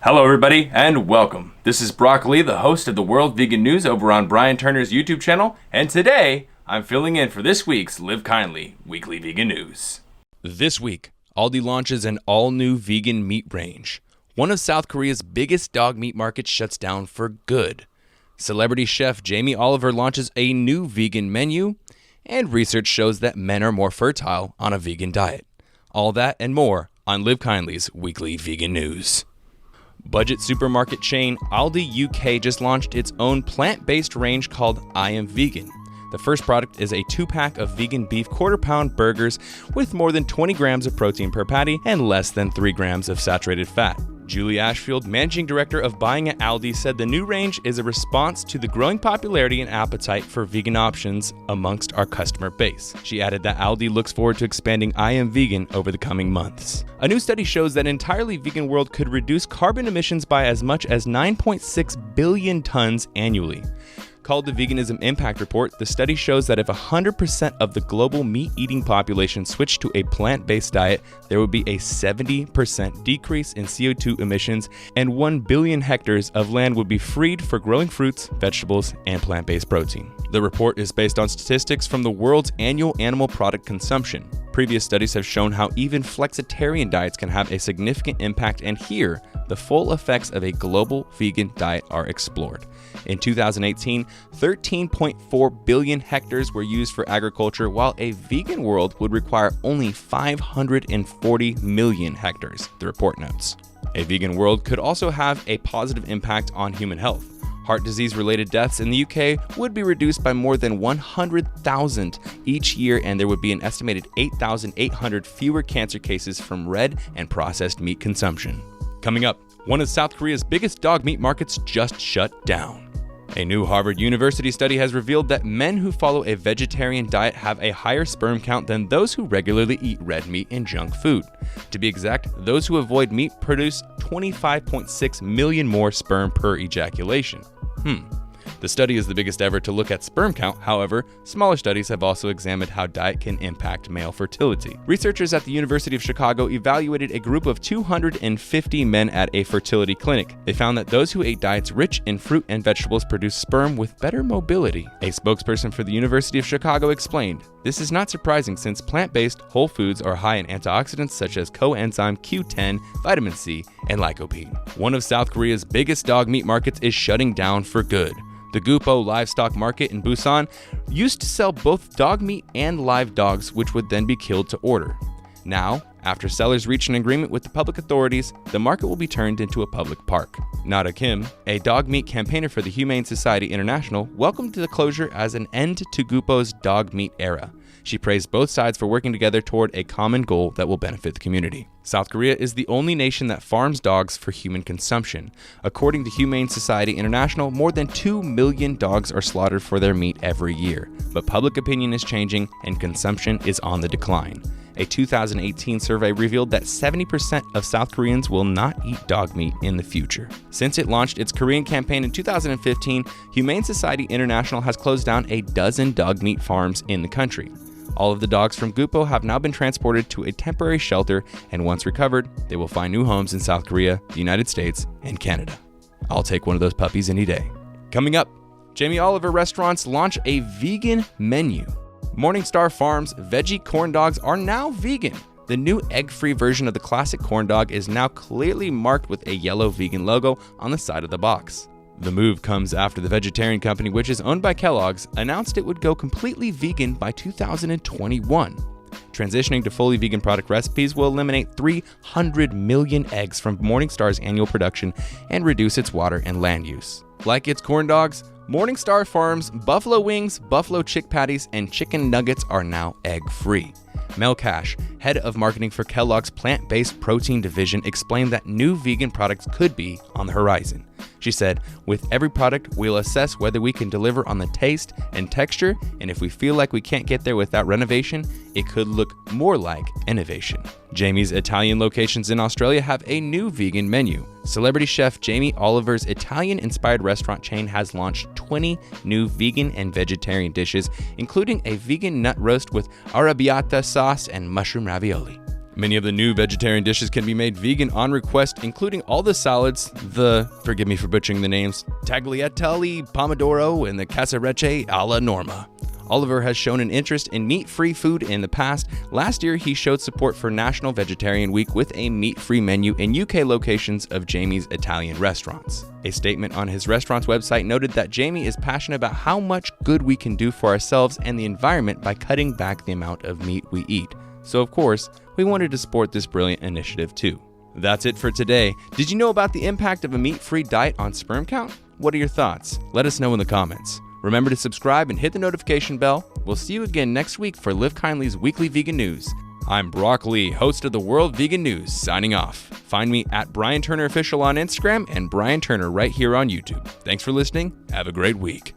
Hello everybody and welcome. This is Broccoli, the host of the World Vegan News over on Brian Turner's YouTube channel, and today I'm filling in for this week's Live Kindly Weekly Vegan News. This week, Aldi launches an all-new vegan meat range. One of South Korea's biggest dog meat markets shuts down for good. Celebrity chef Jamie Oliver launches a new vegan menu, and research shows that men are more fertile on a vegan diet. All that and more on Live Kindly's Weekly Vegan News. Budget supermarket chain Aldi UK just launched its own plant-based range called I Am Vegan. The first product is a 2-pack of vegan beef quarter-pound burgers with more than 20 grams of protein per patty and less than 3 grams of saturated fat. Julie Ashfield, managing director of buying at Aldi, said the new range is a response to the growing popularity and appetite for vegan options amongst our customer base. She added that Aldi looks forward to expanding I Am Vegan over the coming months. A new study shows that an entirely vegan world could reduce carbon emissions by as much as 9.6 billion tons annually. Called the Veganism Impact Report, the study shows that if 100% of the global meat-eating population switched to a plant-based diet, there would be a 70% decrease in CO2 emissions, and 1 billion hectares of land would be freed for growing fruits, vegetables, and plant-based protein. The report is based on statistics from the world's annual animal product consumption. Previous studies have shown how even flexitarian diets can have a significant impact, and here, the full effects of a global vegan diet are explored. In 2018, 13.4 billion hectares were used for agriculture, while a vegan world would require only 540 million hectares, the report notes. A vegan world could also have a positive impact on human health. Heart disease-related deaths in the UK would be reduced by more than 100,000 each year, and there would be an estimated 8,800 fewer cancer cases from red and processed meat consumption. Coming up, one of South Korea's biggest dog meat markets just shut down. A new Harvard University study has revealed that men who follow a vegetarian diet have a higher sperm count than those who regularly eat red meat and junk food. To be exact, those who avoid meat produce 25.6 million more sperm per ejaculation. The study is the biggest ever to look at sperm count. However, smaller studies have also examined how diet can impact male fertility. Researchers at the University of Chicago evaluated a group of 250 men at a fertility clinic. They found that those who ate diets rich in fruit and vegetables produced sperm with better mobility. A spokesperson for the University of Chicago explained, "This is not surprising since plant-based whole foods are high in antioxidants such as coenzyme Q10, vitamin C, and lycopene." One of South Korea's biggest dog meat markets is shutting down for good. The Gupo livestock market in Busan used to sell both dog meat and live dogs, which would then be killed to order. Now, after sellers reach an agreement with the public authorities, the market will be turned into a public park. Nada Kim, a dog meat campaigner for the Humane Society International, welcomed the closure as an end to Gupo's dog meat era. She praised both sides for working together toward a common goal that will benefit the community. South Korea is the only nation that farms dogs for human consumption. According to Humane Society International, more than 2 million dogs are slaughtered for their meat every year. But public opinion is changing and consumption is on the decline. A 2018 survey revealed that 70% of South Koreans will not eat dog meat in the future. Since it launched its Korean campaign in 2015, Humane Society International has closed down a dozen dog meat farms in the country. All of the dogs from Gupo have now been transported to a temporary shelter, and once recovered, they will find new homes in South Korea, the United States, and Canada. I'll take one of those puppies any day. Coming up, Jamie Oliver restaurants launch a vegan menu. MorningStar Farms veggie corn dogs are now vegan. The new egg-free version of the classic corn dog is now clearly marked with a yellow vegan logo on the side of the box. The move comes after the vegetarian company, which is owned by Kellogg's, announced it would go completely vegan by 2021. Transitioning to fully vegan product recipes will eliminate 300 million eggs from MorningStar's annual production and reduce its water and land use. Like its corn dogs, MorningStar Farms buffalo wings, buffalo chick patties, and chicken nuggets are now egg-free. Mel Cash, head of marketing for Kellogg's plant-based protein division, explained that new vegan products could be on the horizon. She said, "With every product, we'll assess whether we can deliver on the taste and texture, and if we feel like we can't get there without renovation, it could look more like innovation." Jamie's Italian locations in Australia have a new vegan menu. Celebrity chef Jamie Oliver's Italian-inspired restaurant chain has launched 20 new vegan and vegetarian dishes, including a vegan nut roast with arrabbiata sauce and mushroom ravioli. Many of the new vegetarian dishes can be made vegan on request, including all the salads, forgive me for butchering the names, tagliatelle, pomodoro, and the casarecce alla norma. Oliver has shown an interest in meat-free food in the past. Last year, he showed support for National Vegetarian Week with a meat-free menu in UK locations of Jamie's Italian restaurants. A statement on his restaurant's website noted that Jamie is passionate about how much good we can do for ourselves and the environment by cutting back the amount of meat we eat. So, of course, we wanted to support this brilliant initiative too. That's it for today. Did you know about the impact of a meat-free diet on sperm count? What are your thoughts? Let us know in the comments. Remember to subscribe and hit the notification bell. We'll see you again next week for Live Kindly's Weekly Vegan News. I'm Brock Lee, host of the World Vegan News, signing off. Find me at Brian Turner Official on Instagram and Brian Turner right here on YouTube. Thanks for listening. Have a great week.